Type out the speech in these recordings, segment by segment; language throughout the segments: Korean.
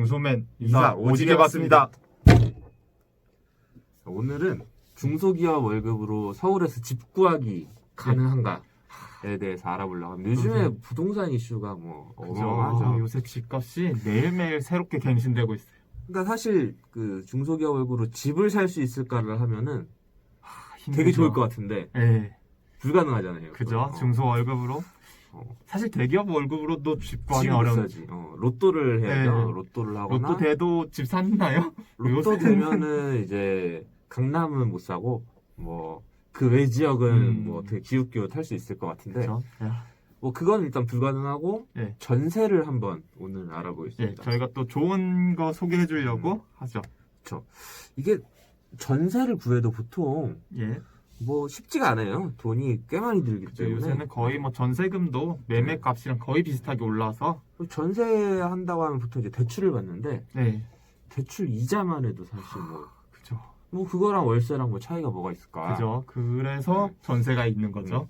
중소맨 인사 오지게 받습니다. 오늘은 중소기업 월급으로 서울에서 집 구하기 가능한가에 대해서 알아보려고 합니다. 요즘에 부동산 이슈가 뭐 어마어마하죠. 요새 집값이 매일매일 새롭게 갱신되고 있어요. 그러니까 사실 그 중소기업 월급으로 집을 살 수 있을까를 하면은 되게 힘들죠. 좋을 것 같은데 네, 불가능하잖아요. 그죠? 또. 중소 월급으로 어. 사실 대기업 월급으로도 집 구하기 집이 어려운. 비싸지. 로또를 해야죠. 네. 로또를 하거나 로또 대도 집 샀나요? 로또 요새는- 되면은 이제 강남은 못 사고 뭐 그 외 지역은 뭐 되게 기웃기웃 할 수 있을 것 같은데 그죠? 뭐 그건 일단 불가능하고 네. 전세를 한번 오늘 예, 알아보겠습니다. 저희가 또 좋은 거 소개해 주려고 하죠. 이게 전세를 구해도 보통 예. 뭐 쉽지가 않아요. 돈이 꽤 많이 들기 때문에 요새는 거의 뭐 전세금도 매매 값이랑 거의 비슷하게 올라서 전세한다고 하면 보통 이제 대출을 받는데 네. 대출 이자만 해도 사실 그죠. 뭐 그거랑 월세랑 뭐 차이가 뭐가 있을까? 그죠. 그래서 네. 전세가 있는 거죠.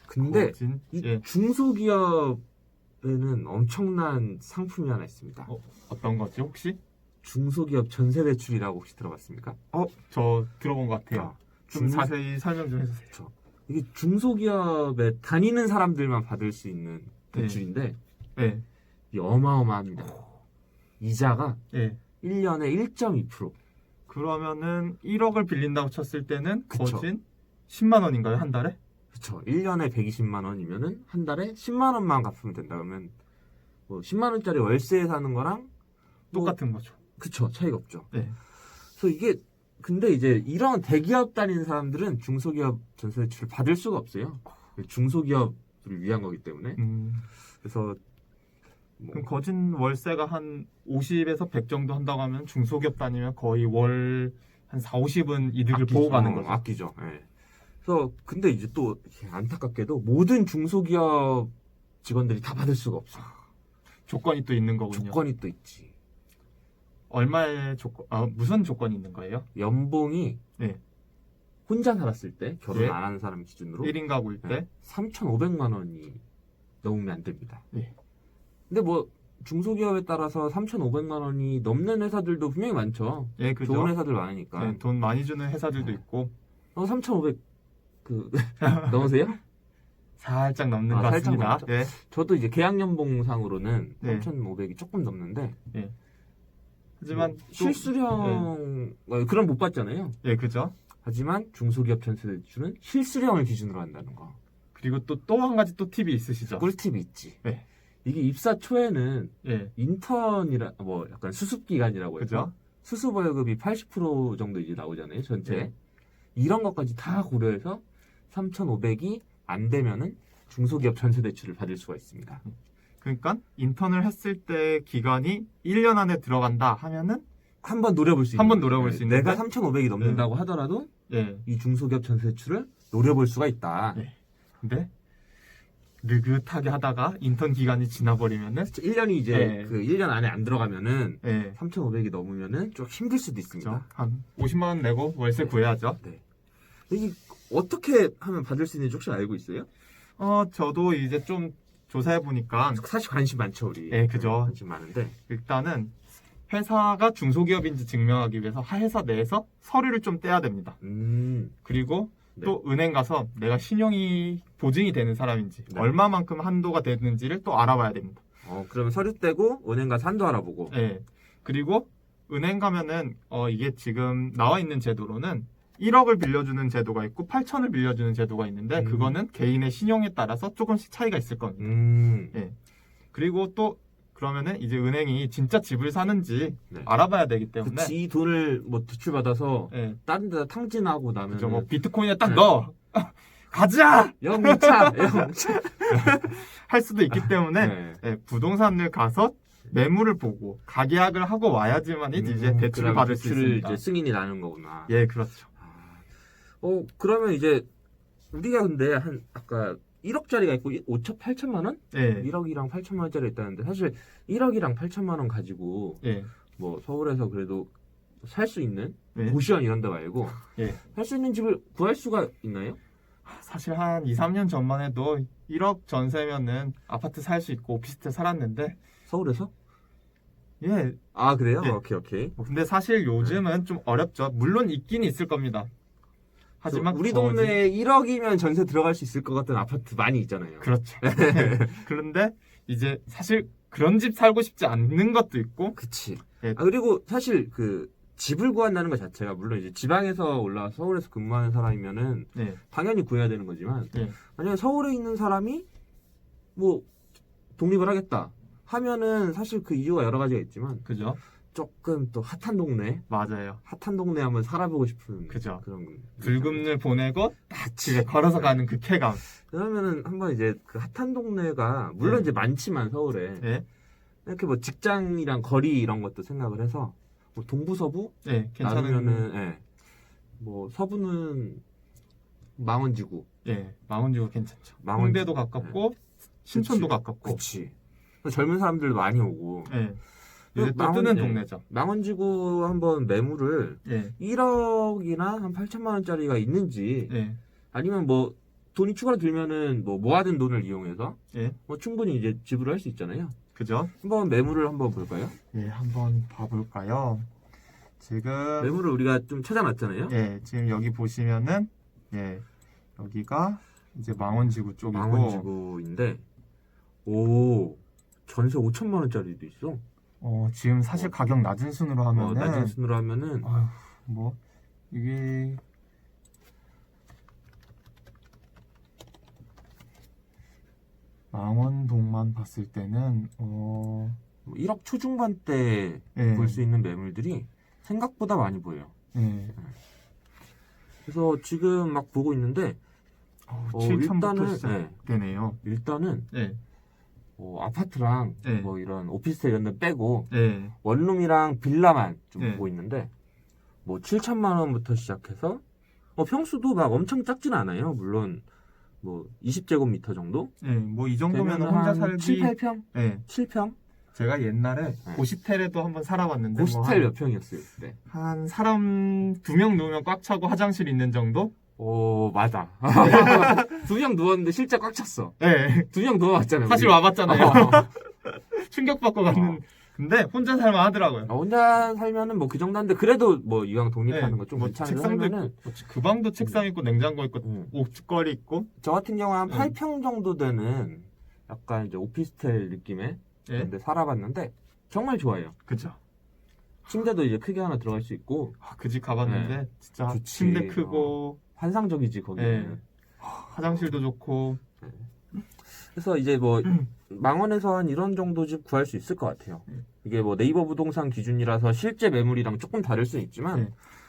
근데 거진, 이 예. 중소기업에는 엄청난 상품이 하나 있습니다. 어떤 거지 혹시? 중소기업 전세 대출이라고 혹시 들어봤습니까? 저 들어본 것 같아요. 좀 중- 자세히 설명 좀 해주세요. 이게 중소기업에 다니는 사람들만 받을 수 있는 대출인데 네. 이 어마어마합니다. 이자가 예. 1년에 1.2%. 그러면은 1억을 빌린다고 쳤을 때는 그쵸. 거진 10만 원인가요 한 달에? 그쵸. 1년에 120만 원이면은 한 달에 10만 원만 갚으면 된다. 그러면 뭐 10만 원짜리 월세에 사는 거랑 뭐 똑같은 거죠. 그쵸. 차이가 없죠. 네. 그래서 이게 근데 이제 이런 대기업 다니는 사람들은 중소기업 전세 대출을 받을 수가 없어요. 중소기업을 위한 거기 때문에. 그래서 뭐 그럼 거진 월세가 한 50에서 100 정도 한다고 하면 중소기업 다니면 거의 월 한 4, 50은 이득을 보고 가는 거죠. 아끼죠. 예. 그래서 근데 이제 또 안타깝게도 모든 중소기업 직원들이 다 받을 수가 없어. 조건이 또 있는 거군요. 조건이 또 있지. 얼마의 무슨 조건이 있는 거예요? 연봉이 네. 혼자 살았을 때 결혼 예. 안 하는 사람 기준으로 1인 가구일 때? 3,500만 원이 넘으면 안 됩니다. 네. 근데 뭐 중소기업에 따라서 3,500만 원이 넘는 회사들도 분명히 많죠. 예, 그죠. 좋은 회사들 많으니까. 네, 돈 많이 주는 회사들도 있고 3,500 넘으세요? 살짝 넘는 아, 것 살짝 같습니다. 넘죠? 네. 저도 이제 계약연봉상으로는 네. 3,500이 조금 넘는데 하지만 뭐 실수령 그럼 못 받잖아요. 예, 그죠. 하지만 중소기업 전세 대출은 실수령을 기준으로 한다는 거. 그리고 또 한 가지 또 팁이 있으시죠. 꿀팁이 있지. 네. 이게 입사 초에는 예, 인턴이라 뭐 약간 수습 기간이라고 해서 그죠. 수습 월급이 80% 정도 이제 나오잖아요, 전체. 네. 이런 것까지 다 고려해서 3,500이 안 되면은 중소기업 전세 대출을 받을 수가 있습니다. 그러니까 인턴을 했을 때 기간이 1년 안에 들어간다 하면은 한번 노려볼 수 한번 있는 노려볼 거예요. 수 있는데? 내가 3,500이 넘는다고 하더라도 예. 이 중소기업 전세 대출을 노려볼 수가 있다. 네. 근데 느긋하게 하다가 인턴 기간이 지나버리면은 1년이 이제 네. 그 1년 안에 안 들어가면은 예, 3,500이 넘으면은 좀 힘들 수도 그죠. 있습니다. 한 50만 원 내고 월세 네. 구해야죠. 이게 어떻게 하면 받을 수 있는지 혹시 알고 있어요? 저도 이제 좀 조사해 보니까 사실 관심 많죠, 우리. 네, 그죠. 관심 많은데. 일단은 회사가 중소기업인지 증명하기 위해서 회사 내에서 서류를 좀 떼야 됩니다. 그리고 네. 또 은행 가서 내가 신용이 보증이 되는 사람인지 네. 얼마만큼 한도가 되는지를 또 알아봐야 됩니다. 그러면 서류 떼고 은행 가서 한도 알아보고. 예. 그리고 은행 가면은 이게 지금 나와 있는 제도로는 1억을 빌려주는 제도가 있고 8천을 빌려주는 제도가 있는데 그거는 개인의 신용에 따라서 조금씩 차이가 있을 겁니다. 예. 그리고 또 그러면은 이제 은행이 진짜 집을 사는지 네. 알아봐야 되기 때문에 그치, 이 돈을 뭐 대출받아서 예. 다른 데다 탕진하고 나면 그죠. 뭐 비트코인에 딱 네. 넣어. 가자! 영차. 할 수도 있기 때문에 네. 예, 부동산을 가서 매물을 보고 가계약을 하고 와야지만 이제 대출을 받을 수 대출을 있습니다. 이제 승인이 나는 거구나. 예, 그렇죠. 그러면 이제 우리가 근데 아까 1억짜리가 있고 5천 8천만 원? 예. 1억이랑 8천만 원짜리 있다는데 사실 1억이랑 8천만 원 가지고 예. 뭐 서울에서 그래도 살 수 있는 네. 고시원 이런 데 말고 예. 살 수 있는 집을 구할 수가 있나요? 사실 한 2, 3년 전만 해도 1억 전세면은 아파트 살 수 있고 오피스텔 살았는데 서울에서? 예. 아, 그래요? 예. 오케이. 근데 사실 요즘은 좀 어렵죠. 물론 있긴 있을 겁니다. 하지만 우리 거의- 동네에 1억이면 전세 들어갈 수 있을 것 같은 아파트 많이 있잖아요. 그렇죠. 그런데 이제 사실 그런 집 살고 싶지 않는 것도 있고. 그치. 예. 아, 그리고 사실 그 집을 구한다는 것 자체가 물론 이제 지방에서 올라와 서울에서 근무하는 사람이면은 예. 당연히 구해야 되는 거지만 예. 만약에 서울에 있는 사람이 뭐 독립을 하겠다 하면은 사실 그 이유가 여러 가지가 있지만 그죠? 조금 또 핫한 동네 맞아요. 한번 살아보고 싶은 그죠. 그런 불금을 보내고 집에 걸어서 가는 그 쾌감. 그러면은 한번 이제 그 핫한 동네가 물론 예. 이제 많지만 서울에 예. 이렇게 뭐 직장이랑 거리 이런 것도 생각을 해서 뭐 동부 서부 예. 괜찮은. 나누면은 예. 뭐 서부는 망원지구 예. 망원지구 괜찮죠. 망원지구. 홍대도 가깝고 신촌도 그치. 가깝고. 그치. 젊은 사람들도 많이 오고 예. 요새 또 망원- 뜨는 예. 동네죠. 망원지구 한번 매물을 예. 1억이나 한 8천만 원짜리가 있는지 예. 아니면 뭐 돈이 추가로 들면은 뭐 모아둔 돈을 이용해서 예. 뭐 충분히 이제 지불할 수 있잖아요. 그죠? 한번 매물을 한번 볼까요? 예. 한번 봐볼까요? 지금 매물을 우리가 좀 찾아놨잖아요. 예. 지금 여기 보시면은 예. 여기가 이제 망원지구 쪽이고. 망원지구인데 오 전세 5천만 원짜리도 있어. 지금 사실 가격 낮은 순으로 하면은 낮은 순으로 하면은 아휴, 뭐 이게 망원동만 봤을 때는 뭐 1억 초중반대 예, 볼 수 있는 매물들이 생각보다 많이 보여요. 예, 그래서 지금 막 보고 있는데 7천부터 시작되네요. 일단은 예, 아파트랑 예. 뭐 이런 오피스텔 이런 데 빼고 예, 원룸이랑 빌라만 좀 예. 보고 있는데 뭐 7천만 원부터 시작해서 평수도 막 엄청 작진 않아요. 물론 뭐 20제곱미터 정도? 예, 뭐 이 정도면 되면은 혼자 한 살기 7, 8평? 예, 7평? 제가 옛날에 네. 고시텔에도 한번 살아봤는데 고스텔 몇 평이었어요 그때? 한 사람 2명 누우면 꽉 차고 화장실 있는 정도? 맞아. 2명 누웠는데 실제 꽉 찼어. 예, 2명 누워봤잖아요. 사실 우리. 와봤잖아요. 충격받고 갔는. 근데 혼자 살만 하더라고요. 혼자 살면은 뭐 그 정도 한데 그래도 뭐 이왕 독립하는 거 좀 뭐 괜찮은 책상도 하면은 있고, 그 방도 책상 있고 냉장고 있고 옷걸이 있고. 저 같은 경우 한 네. 8평 정도 되는 약간 이제 오피스텔 느낌의 예, 근데 살아봤는데 정말 좋아요. 그죠. 침대도 이제 크게 하나 들어갈 수 있고 그 집 가봤는데 진짜 좋지. 침대 크고 환상적이지 거기는. 예. 화장실도 좋고. 그래서 이제 뭐 망원에서 한 이런 정도 집 구할 수 있을 것 같아요. 이게 뭐 네이버 부동산 기준이라서 실제 매물이랑 조금 다를 수는 있지만 네.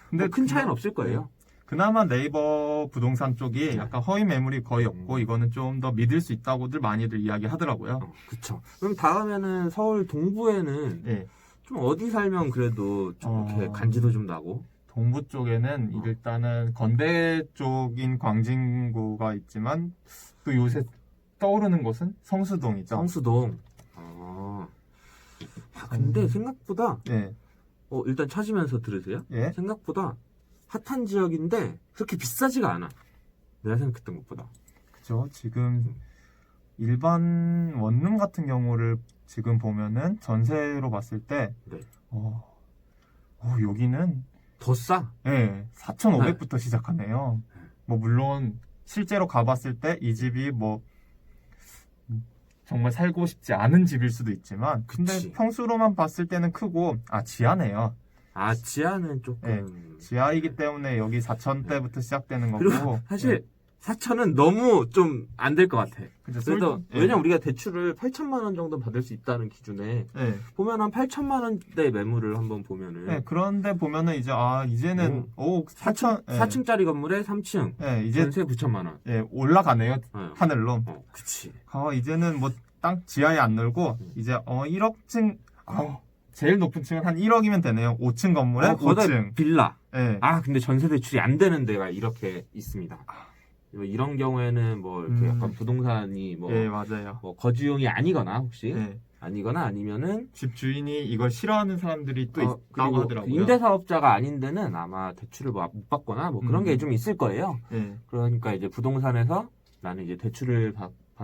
근데 큰 차이는 없을 거예요. 그나마 네이버 부동산 쪽이 네. 약간 허위 매물이 거의 없고 이거는 좀 더 믿을 수 있다고들 많이들 이야기하더라고요. 그쵸. 그럼 다음에는 서울 동부에는 예. 좀 어디 살면 그래도 좀 이렇게 간지도 좀 나고. 동부 쪽에는 일단은 건대 쪽인 광진구가 있지만 또 요새 떠오르는 곳은 성수동이죠. 성수동. 근데 생각보다 예. 일단 찾으면서 들으세요. 예. 생각보다 핫한 지역인데 그렇게 비싸지가 않아. 내가 생각했던 것보다. 그죠. 지금 일반 원룸 같은 경우를 지금 보면은 전세로 봤을 때 네. 여기는 더 싸. 예, 4,500부터 시작하네요. 뭐 물론 실제로 가봤을 때 이 집이 뭐 정말 살고 싶지 않은 집일 수도 있지만 근데 그치. 평수로만 봤을 때는 크고 지하네요. 지하는 조금. 네. 지하이기 때문에 여기 4,000대부터 시작되는 거고. 그리고 사실 4천은 너무 좀 안 될 것 같아. 그죠. 그래도 왜냐면 우리가 대출을 8천만 원 정도 받을 수 있다는 기준에 예. 보면 한 8천만 원대 매물을 한번 보면은 예, 그런데 보면은 이제 이제는 4천 4층짜리 건물에 3층 예, 이제 전세 9천만 원. 올라가네요. 하늘로. 그치. 이제는 뭐 땅 지하에 안 놀고 이제 1억층 제일 높은 층은 한 1억이면 되네요. 5층 건물에 거기다 5층. 빌라. 예. 근데 전세 대출이 안 되는 데가 이렇게 있습니다. 이런 경우에는 뭐 이렇게 약간 부동산이 뭐, 예, 맞아요. 뭐 거주용이 아니거나 혹시 예. 아니거나 아니면은 집 주인이 이걸 싫어하는 사람들이 또 있다고 그리고 하더라고요. 임대사업자가 아닌 데는 아마 대출을 못 받거나 뭐 그런 게 좀 있을 거예요. 예. 그러니까 이제 부동산에서 나는 이제 대출을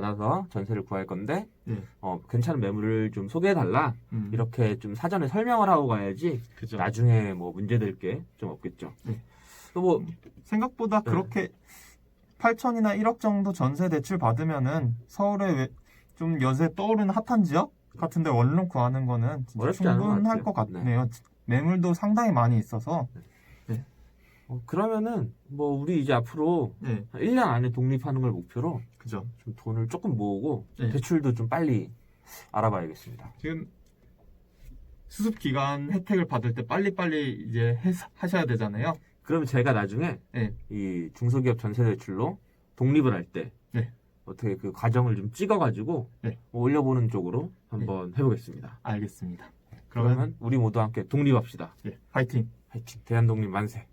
받아서 전세를 구할 건데 네. 괜찮은 매물을 좀 소개해달라 이렇게 좀 사전에 설명을 하고 가야지 그죠. 나중에 뭐 문제될 게 좀 없겠죠. 네. 또 뭐 생각보다 네. 그렇게 8천이나 1억 정도 전세 대출 받으면은 서울에 좀 요새 떠오르는 핫한 지역 같은데 원룸 구하는 거는 진짜 어렵지 않은 것 충분할 같아요. 것 같네요. 매물도 상당히 많이 있어서. 그러면은 뭐 우리 이제 앞으로 네, 1년 안에 독립하는 걸 목표로 그죠. 좀 돈을 조금 모으고 네. 대출도 좀 빨리 알아봐야겠습니다. 지금 수습 기간 혜택을 받을 때 빨리빨리 이제 하셔야 되잖아요. 그러면 제가 나중에 네. 이 중소기업 전세 대출로 독립을 할 때 네. 어떻게 그 과정을 좀 찍어가지고 네. 올려보는 쪽으로 한번 해보겠습니다. 알겠습니다. 그러면 우리 모두 함께 독립합시다. 네, 파이팅. 화이팅! 대한독립 만세!